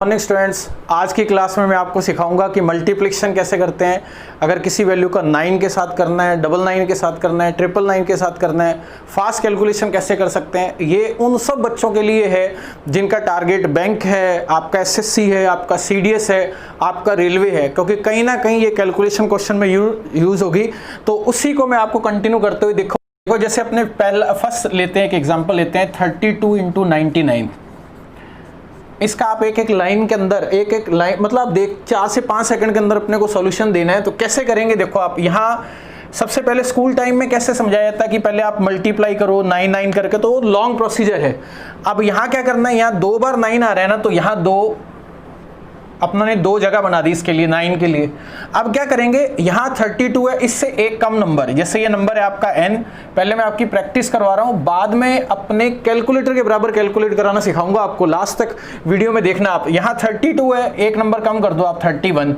Morning students, आज की class में मैं आपको सिखाऊंगा कि मल्टीप्लिकेशन कैसे करते हैं। अगर किसी वैल्यू का 9 के साथ करना है, 99 के साथ करना है, 999 के साथ करना है, फास्ट कैलकुलेशन कैसे कर सकते हैं। ये उन सब बच्चों के लिए है जिनका टारगेट बैंक है, आपका एसएससी है, आपका सीडीएस है, आपका रेलवे है, क्योंकि कहीं ना कहीं ये कैलकुलेशन क्वेश्चन में यूज़ होगी। तो उसी को मैं आपको कंटिन्यू करते हुए देखो, जैसे अपने पहला फर्स्ट लेते हैं, एक एग्जाम्पल लेते हैं 32 × 99। इसका आप एक एक लाइन के अंदर एक लाइन मतलब आप 4 से 5 सेकंड के अंदर अपने को सॉल्यूशन देना है। तो कैसे करेंगे, देखो आप यहाँ सबसे पहले स्कूल टाइम में कैसे समझाया जाता है कि पहले आप मल्टीप्लाई करो 9 करके, तो लॉन्ग प्रोसीजर है। अब यहाँ क्या करना है, यहाँ 2 बार 9 आ रहा है ना, तो यहाँ अपनों ने 2 जगह बना दी इसके लिए 9 के लिए। अब क्या करेंगे, यहाँ 32 है, इससे एक कम नंबर, जैसे ये नंबर है आपका n। पहले मैं आपकी प्रैक्टिस करवा रहा हूँ, बाद में अपने कैलकुलेटर के बराबर कैलकुलेट कराना सिखाऊंगा आपको। लास्ट तक वीडियो में देखना आप। यहाँ 32 है, एक नंबर कम कर दो आप 31।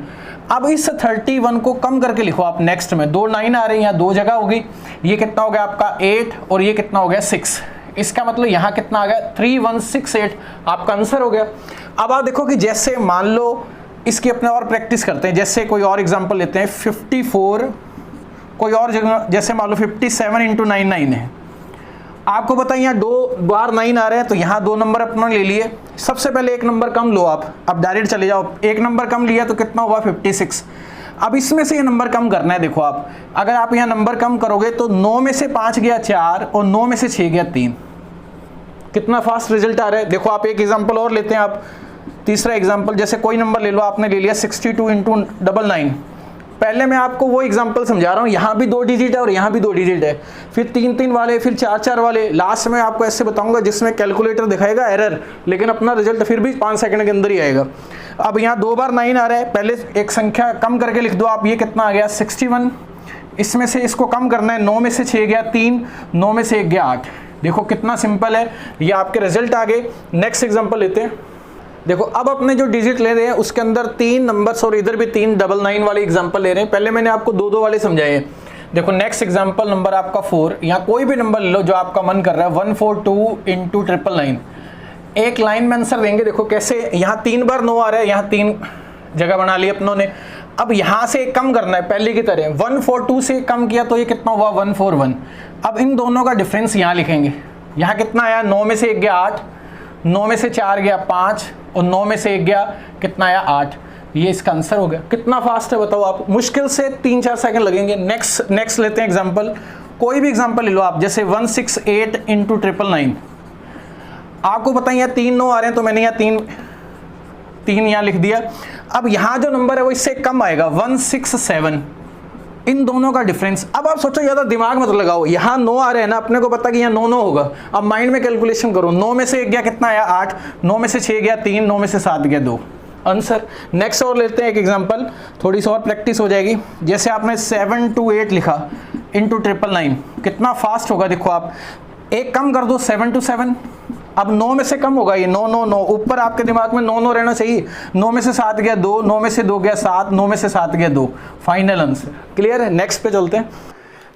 अब इस 31 को कम करके लिखो आप नेक्स्ट में। 2 9 आ रहे हैं, यहाँ 2 जगह होगी। ये कितना हो गया आपका 8 और ये कितना हो गया 6। इसका मतलब यहाँ कितना आ गया 3168, आपका आंसर हो गया। अब आप देखो कि जैसे मान लो इसकी अपने और प्रैक्टिस करते हैं, जैसे कोई और एग्जांपल लेते हैं 54, कोई और जगह जैसे मान लो 57 × 99 है। आपको पता है यहाँ 2 बार 9 आ रहे हैं, तो यहाँ 2 नंबर अपना ले लिए। सबसे पहले एक नंबर कम लो आप, अब डायरेक्ट चले जाओ। एक नंबर कम लिया तो कितना हुआ 56। अब इसमें से ये नंबर कम करना है। देखो आप, अगर आप यहाँ नंबर कम करोगे तो 9 में से 5 गया 4 और 9 में से 6 गया 3। कितना फास्ट रिजल्ट आ रहा है। देखो आप एक एग्जांपल और लेते हैं, आप तीसरा एग्जांपल, जैसे कोई नंबर ले लो, आपने ले लिया 62 × 99। पहले मैं आपको वो एग्जांपल समझा रहा हूँ, यहाँ भी 2 डिजिट है और यहाँ भी 2 डिजिट है, फिर 3 वाले, फिर 4 वाले। लास्ट में आपको ऐसे बताऊंगा जिसमें कैलकुलेटर दिखाएगा एरर, लेकिन अपना रिजल्ट फिर भी 5 सेकंड के अंदर ही आएगा। अब यहाँ 2 बार 9 आ रहा है, पहले एक संख्या कम करके लिख दो आप। ये कितना आ गया 61। इसमें से इसको कम करना है, 9 में से 6 गया 3, 9 में से 1 गया 8। देखो कितना सिंपल है, ये आपके रिजल्ट आ गए। नेक्स्ट एग्जांपल लेते हैं। देखो अब अपने जो डिजिट ले रहे हैं उसके अंदर 3 नंबर्स और इधर भी 3 99 वाले एग्जांपल ले रहे हैं। पहले मैंने आपको 2 वाले समझाए हैं। देखो नेक्स्ट एग्जांपल नंबर आपका 4, यहाँ कोई भी नंबर ले लो जो आपका मन कर रहा है। 142 × 999, एक लाइन में आंसर देंगे। देखो कैसे, यहाँ 3 बार 9 आ रहा है, यहाँ 3 जगह बना ली अपनों ने। अब यहाँ से कम करना है पहले की तरह। 142 से कम किया तो ये कितना हुआ 141। अब इन दोनों का डिफरेंस यहाँ लिखेंगे। यहाँ कितना आया, 9 में से 1 गया 8, 9 में से 4 गया 5 और 9 में से 1 गया कितना आया 8। ये इसका आंसर हो गया। कितना फास्ट है बताओ आप, मुश्किल से 3-4 सेकंड लगेंगे। नेक्स्ट लेते हैं एग्जांपल, कोई भी एग्जांपल ले लो आप, जैसे 168 × 999। आपको पता है यहाँ 3 9 आ रहे हैं, तो मैंने यहाँ 3 यहाँ लिख दिया। अब यहाँ जो नंबर है वो इससे कम आएगा 167। इन दोनों का डिफरेंस। अब आप सोचो, ज़्यादा दिमाग मत लगाओ, यहाँ 9 आ रहे हैं ना, अपने को पता कि यहाँ 9 होगा। अब माइंड में कैलकुलेशन करो। 9 में से 1 गया कितना आया 8, 9 में से 6 गया 3, 9 में से 7 गया 2, आंसर। नेक्स्ट और लेते हैं एक एग्जांपल, थोड़ी सी और प्रैक्टिस हो जाएगी। जैसे आपने 728 लिखा × 999, कितना फास्ट होगा। देखो आप एक कम कर दो 7 to 7। अब 9 में से कम होगा ये 9 9 9, ऊपर आपके दिमाग में 9 9 रहना चाहिए। 9 में से 7 गया 2, 9 में से 2 गया 7, 9 में से 7 गया 2, फाइनल आंसर। क्लियर है। नेक्स्ट पे चलते हैं।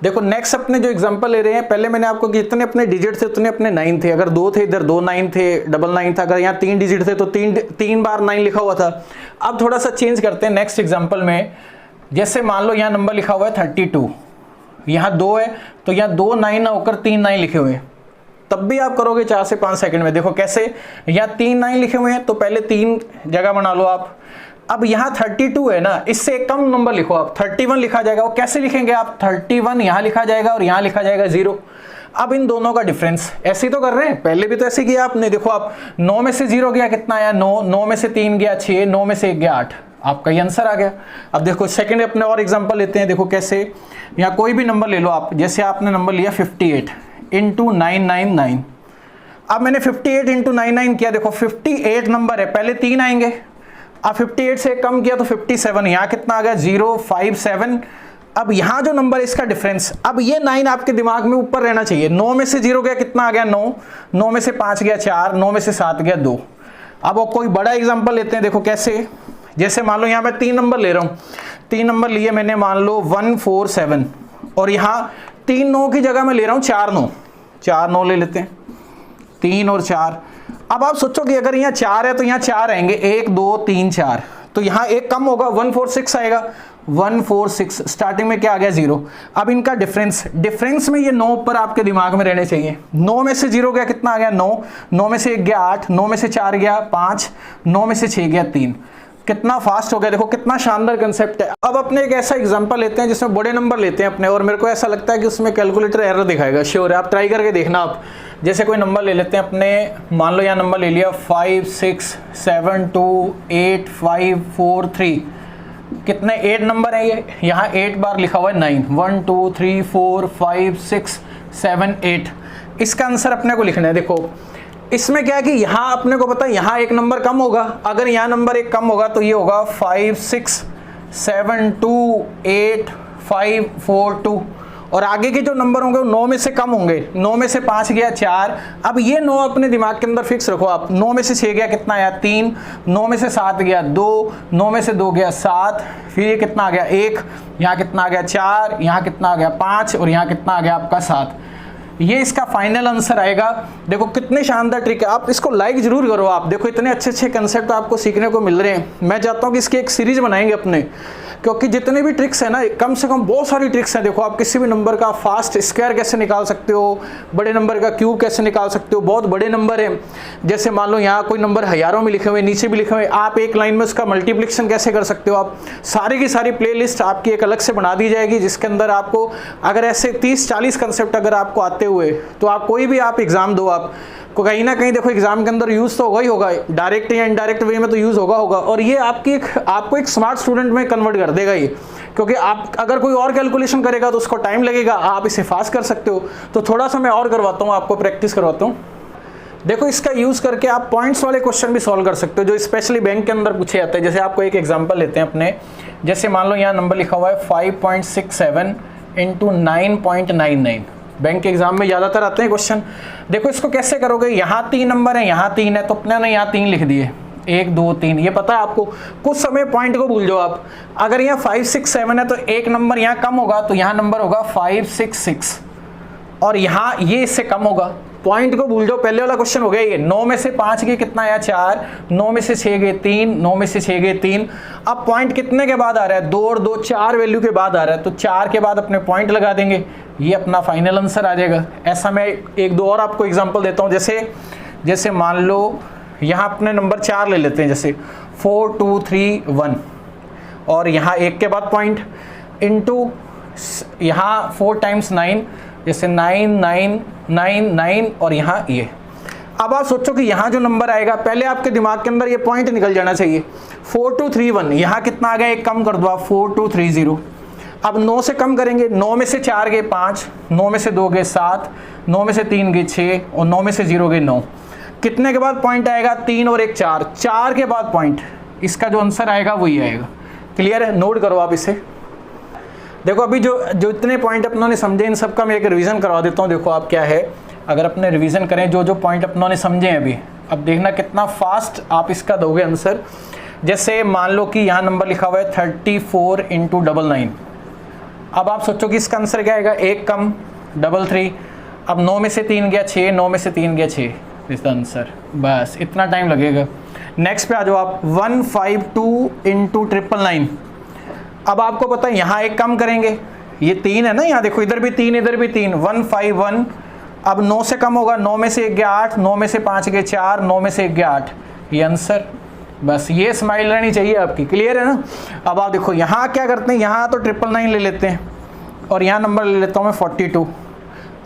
देखो नेक्स्ट अपने जो एग्जांपल ले रहे हैं, पहले मैंने आपको जितने अपने डिजिट थे उतने अपने 9 थे। अगर 2 थे इधर 2 9 थे, 99 था। अगर यहाँ 3 डिजिट थे तो 3 बार 9 लिखा हुआ था। अब थोड़ा सा चेंज करते हैं नेक्स्ट एग्जाम्पल में। जैसे मान लो यहाँ नंबर लिखा हुआ है 32, यहाँ 2 है, तो यहाँ 2 9 ना होकर 3 9 लिखे हुए हैं। तब भी आप करोगे 4 से 5 सेकंड में। देखो कैसे, यहाँ 3 9 लिखे हुए हैं, तो पहले 3 जगह बना लो आप। अब यहाँ 32 है ना, इससे एक कम नंबर लिखो आप, 31 लिखा जाएगा। वो कैसे लिखेंगे आप, 31 यहाँ लिखा जाएगा और यहाँ लिखा जाएगा 0। अब इन दोनों का डिफरेंस ऐसे ही तो कर रहे हैं, पहले भी तो ऐसे किया आपने। देखो आप 9 में से 0 गया कितना आया 9, 9 में से 3 गया 6, 9 में से 1 गया 8, आपका ये आंसर आ गया। अब देखो सेकंड अपने और एग्जांपल लेते हैं। देखो कैसे, यहाँ कोई भी नंबर ले लो आप, जैसे आपने नंबर लिया 58 × 999। अब मैंने 58 × 99 किया। देखो 58 नंबर है, पहले 3 आएंगे। अब 58 से कम किया तो 57, यहाँ कितना आ गया 057। अब यहाँ जो नंबर है इसका डिफरेंस, अब ये 9 आपके दिमाग में ऊपर रहना चाहिए। 9 में से 0 गया कितना आ गया 9, 9 में से 5 गया 4, 9 में से 7 गया 2। अब वो कोई बड़ा एग्जांपल लेते हैं। देखो कैसे, जैसे मान लो यहाँ मैं 3 नंबर ले रहा हूँ, 3 नंबर लिए मैंने, मान लो 147, और यहाँ 3 9 की जगह मैं ले रहा हूँ 4 9 ले लेते हैं, 3 और 4। अब आप सोचो कि अगर यहाँ 4 है तो यहाँ 4 आएंगे, 1 2 3 4, तो यहाँ एक कम होगा, 146 आएगा, 146। स्टार्टिंग में क्या आ गया 0। अब इनका डिफरेंस में ये 9 ऊपर आपके दिमाग में रहने चाहिए। 9 में से 0 गया, कितना आ गया 9, 9 में से 1 गया 8, 9 में से 4 गया 5, 9 में से 6 गया 3। कितना फास्ट हो गया, देखो कितना शानदार कंसेप्ट है। अब अपने एक ऐसा एग्जांपल लेते हैं जिसमें बड़े नंबर लेते हैं अपने, और मेरे को ऐसा लगता है कि उसमें कैलकुलेटर एरर दिखाएगा, श्योर है, आप ट्राई करके देखना। आप जैसे कोई नंबर ले लेते हैं अपने, मान लो यहाँ नंबर ले लिया 5 6 7 2 8 5 4 3, कितने 8 नंबर है ये, यहाँ 8 बार लिखा हुआ है 9, 1 2 3 4 5 6 7 8। इसका आंसर अपने को लिखना है। देखो इसमें क्या है कि यहाँ अपने को पता है यहाँ एक नंबर कम होगा, अगर यहाँ नंबर एक कम होगा तो ये होगा 5 6 7 2 8 5 4 2, और आगे के जो नंबर होंगे वो 9 में से कम होंगे। 9 में से 5 गया 4, अब ये 9 अपने दिमाग के अंदर फिक्स रखो आप। 9 में से 6 गया, कितना आया 3, 9 में से 7 गया 2, 9 में से 2 गया 7, फिर ये कितना आ गया 1, यहाँ कितना आ गया 4, यहाँ कितना आ गया 5, और यहाँ कितना आ गया आपका 7। ये इसका फाइनल आंसर आएगा। देखो कितने शानदार ट्रिक है, आप इसको लाइक जरूर करो। आप देखो इतने अच्छे अच्छे कंसेप्ट आपको सीखने को मिल रहे हैं। मैं चाहता हूँ कि इसकी एक सीरीज बनाएंगे अपने, क्योंकि जितने भी ट्रिक्स है ना, कम से कम बहुत सारी ट्रिक्स हैं। देखो आप किसी भी नंबर का फास्ट स्क्वायर कैसे निकाल सकते हो, बड़े नंबर का क्यूब कैसे निकाल सकते हो, बहुत बड़े नंबर है, जैसे मान लो यहाँ कोई नंबर हजारों में लिखे हुए, नीचे भी लिखे हुए, आप एक लाइन में उसका मल्टीप्लिकेशन कैसे कर सकते हो। आप सारी की सारी प्लेलिस्ट आपकी एक अलग से बना दी जाएगी, जिसके अंदर आपको अगर ऐसे 30-40 कंसेप्ट अगर आपको आते हुए, तो आप कोई भी आप एग्जाम दो, आप को कहीं ना कहीं देखो एग्जाम के अंदर यूज तो होगा ही होगा, डायरेक्ट या इनडायरेक्ट वे में तो यूज होगा, और ये आपको एक स्मार्ट स्टूडेंट में कन्वर्ट कर देगा ये, क्योंकि आप अगर कोई और कैलकुलेशन करेगा तो उसको टाइम लगेगा, आप इसे फास्ट कर सकते हो। तो थोड़ा सा मैं और करवाता हूँ, आपको प्रैक्टिस करवाता हूँ। देखो इसका यूज करके आप पॉइंट्स वाले क्वेश्चन भी सॉल्व कर सकते हो, जो स्पेशली बैंक के अंदर पूछे जाते हैं। जैसे आपको एक एग्जाम्पल लेते हैं अपने, जैसे मान लो यहाँ नंबर लिखा हुआ है 5.67 इंटू 9.99, बैंक के एग्जाम में ज़्यादातर आते हैं क्वेश्चन। देखो इसको कैसे करोगे, यहाँ 3 नंबर है, यहाँ 3 है, तो अपने ने यहाँ 3 लिख दिए, 1 2 3, ये पता है आपको। कुछ समय पॉइंट को भूल जाओ आप, अगर यहाँ 5 6 7 है तो एक नंबर यहाँ कम होगा, तो यहाँ नंबर होगा 5 6 6, और यहाँ ये इससे कम होगा। पॉइंट को भूल जाओ, पहले वाला क्वेश्चन हो गया ये। 9 में से 5 गए, कितना आया 4, 9 में से 6 गए 3, 9 में से 6 गए 3। अब पॉइंट कितने के बाद आ रहा है, 2 और 2 4 वैल्यू के बाद आ रहा है, तो 4 के बाद अपने पॉइंट लगा देंगे, ये अपना फाइनल आंसर आ जाएगा। ऐसा मैं 1-2 और आपको एग्जांपल देता हूँ। जैसे मान लो यहाँ अपने नंबर 4 ले लेते हैं, जैसे 4 2 3 1, और यहाँ 1 के बाद पॉइंट इंटू यहाँ 4 टाइम्स 9, जैसे 9 9 9 9, और यहाँ ये। अब आप सोचो कि यहाँ जो नंबर आएगा, पहले आपके दिमाग के अंदर ये पॉइंट निकल जाना चाहिए। 4 2 3 1, यहाँ कितना आ गया, एक कम कर दो आप, 4 2 3 0। अब 9 से कम करेंगे, 9 में से 4 गए 5, 9 में से 2 गए 7, 9 में से 3 गए 6, और 9 में से 0 गए 9। कितने के बाद पॉइंट आएगा, 3 और 1 4, 4 के बाद पॉइंट। इसका जो आंसर आएगा वही आएगा। क्लियर है, नोट करो आप इसे। देखो अभी जो इतने पॉइंट अपनों ने समझे, इन सब का मैं एक रिवीजन करवा देता हूँ। देखो आप क्या है, अगर अपने रिवीजन करें जो पॉइंट अपनों ने समझे हैं अभी, अब देखना कितना फास्ट आप इसका दोगे आंसर। जैसे मान लो कि यहाँ नंबर लिखा हुआ है 34 इंटू 99। अब आप सोचो कि इसका आंसर क्या आएगा, एक कम 33। अब 9 में से 3 गया 6, 9 में से 3 गया 6, इसका आंसर। बस इतना टाइम लगेगा। नेक्स्ट पे आ जाओ आप, 152 इंटू 999। अब आपको पता है यहाँ एक कम करेंगे, ये 3 है ना, यहाँ देखो इधर भी 3 इधर भी 3, 151। अब 9 से कम होगा, 9 में से 1 गया 8, 9 में से 5 गए 4, 9 में से 1 गया 8, ये आंसर। बस ये स्माइल रहनी चाहिए आपकी। क्लियर है ना। अब आप देखो यहाँ क्या करते हैं, यहाँ तो 999 ले लेते हैं, और यहाँ नंबर ले लेता हूँ मैं 42।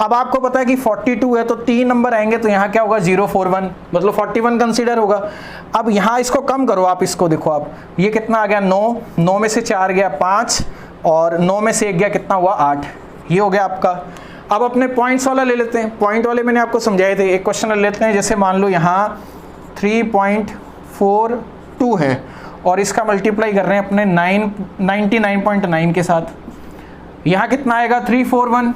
अब आपको पता है कि 42 है तो 3 नंबर आएंगे, तो यहाँ क्या होगा 041, मतलब 41 कंसीडर होगा। अब यहाँ इसको कम करो आप, इसको देखो आप, ये कितना आ गया 9, 9 में से 4 गया 5, और 9 में से 1 गया कितना हुआ 8, ये हो गया आपका। अब अपने पॉइंट्स वाला ले लेते हैं। पॉइंट वाले मैंने आपको समझाए थे, एक क्वेश्चन ले लेते हैं। जैसे मान लो यहाँ 3.42 है, और इसका मल्टीप्लाई कर रहे हैं अपने 99.9 के साथ। यहाँ कितना आएगा 341,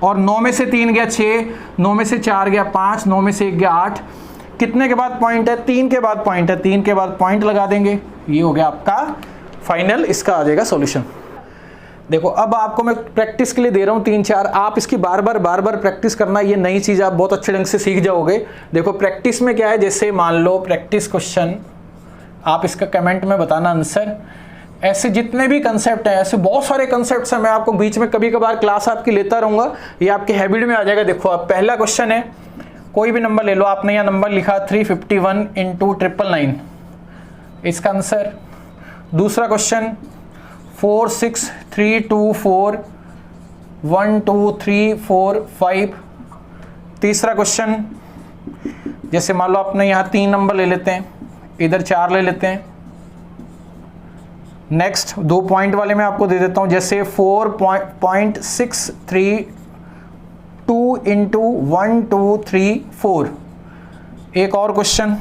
और 9 में से 3 गया 6, 9 में से 4 गया 5, 9 में से 1 गया 8। कितने के बाद पॉइंट है, 3 के बाद पॉइंट है, 3 के बाद पॉइंट लगा देंगे, ये हो गया आपका फाइनल, इसका आ जाएगा सॉल्यूशन। देखो अब आपको मैं प्रैक्टिस के लिए दे रहा हूँ 3-4, आप इसकी बार बार प्रैक्टिस करना, ये नई चीज़ आप बहुत अच्छे ढंग से सीख जाओगे। देखो प्रैक्टिस में क्या है, जैसे मान लो प्रैक्टिस क्वेश्चन, आप इसका कमेंट में बताना आंसर। ऐसे जितने भी कंसेप्ट हैं, ऐसे बहुत सारे कंसेप्ट हैं, मैं आपको बीच में कभी कभार क्लास आपकी लेता रहूँगा, ये आपके हैबिट में आ जाएगा। देखो अब पहला क्वेश्चन है, कोई भी नंबर ले लो, आपने यहाँ नंबर लिखा 351 × 999, इसका आंसर। दूसरा क्वेश्चन 4 6 3 2 4 1 2 3 4 5। तीसरा क्वेश्चन, जैसे मान लो आपने यहाँ 3 नंबर ले लेते हैं, इधर 4 ले लेते हैं। नेक्स्ट 2 पॉइंट वाले में आपको दे देता हूँ, जैसे 4.632 × 1 2 3 4। एक और क्वेश्चन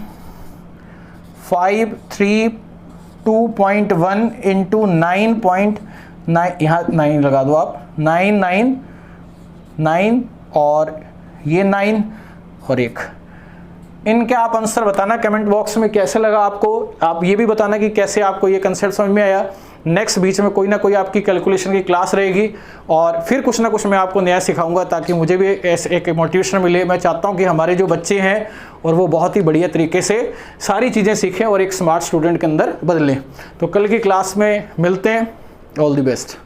532.1 × 9.9, यहाँ 9 लगा दो आप, 999 और ये 9 और 1। इनके आप आंसर बताना कमेंट बॉक्स में कैसे लगा आपको। आप ये भी बताना कि कैसे आपको ये कंसेप्ट समझ में आया। नेक्स्ट बीच में कोई ना कोई आपकी कैलकुलेशन की क्लास रहेगी और फिर कुछ ना कुछ मैं आपको नया सिखाऊंगा, ताकि मुझे भी ऐसे एक मोटिवेशन मिले। मैं चाहता हूं कि हमारे जो बच्चे हैं और वो बहुत ही बढ़िया तरीके से सारी चीज़ें सीखें और एक स्मार्ट स्टूडेंट के अंदर बदलें। तो कल की क्लास में मिलते हैं। All the best.